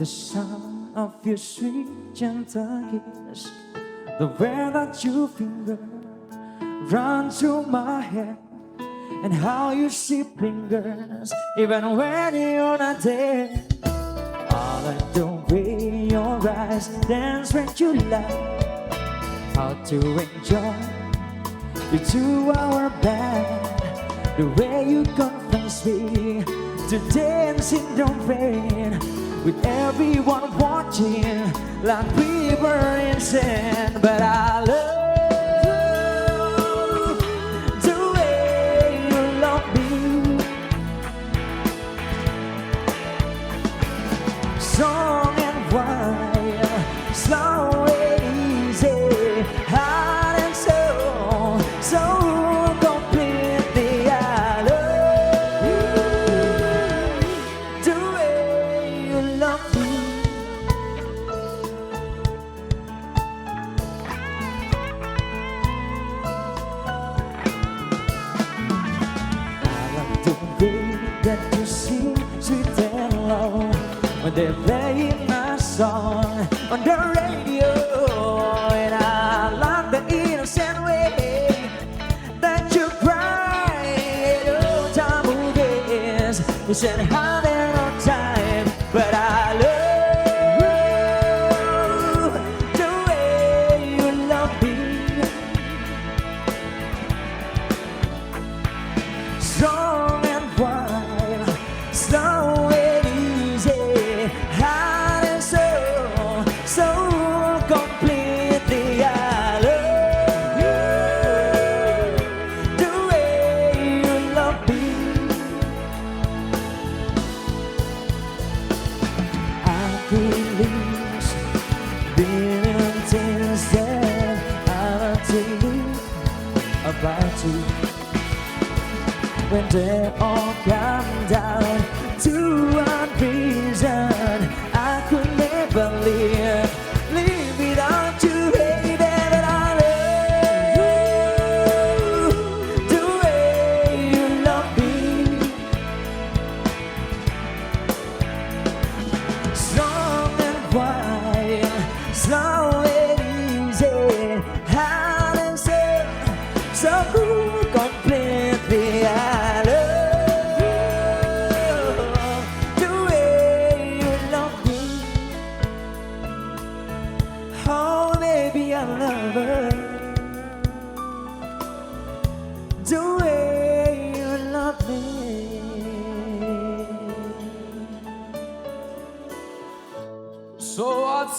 The sound of your sweet gentle kiss, the way that your finger run through my hair, and how you see fingers even when you're not there. I like the way your eyes dance when you laugh, how to enjoy the 2-hour band, the way you convince me to dance in the rain, with everyone watching like we were in sand. But I love the way you love me, strong and wild, slow and easy, hard and soul, so completely. I love the way you love me. I love the way that you sing sweet and low when they're playing my song on the radio. And I love the innocent way that you cry all time movies. You said having no time, but I love the way you love me, strong and wild, slow and easy, hard and soul, so completely. I love the way you love me. I believe billion things that I'll tell you about you when they all come down to one reason. I could never live without you, baby. But I love the way you love me, strong and wild, slow and easy, hard and so completely. I love the way you love me. Oh, baby, I love her. The way you love me. So what's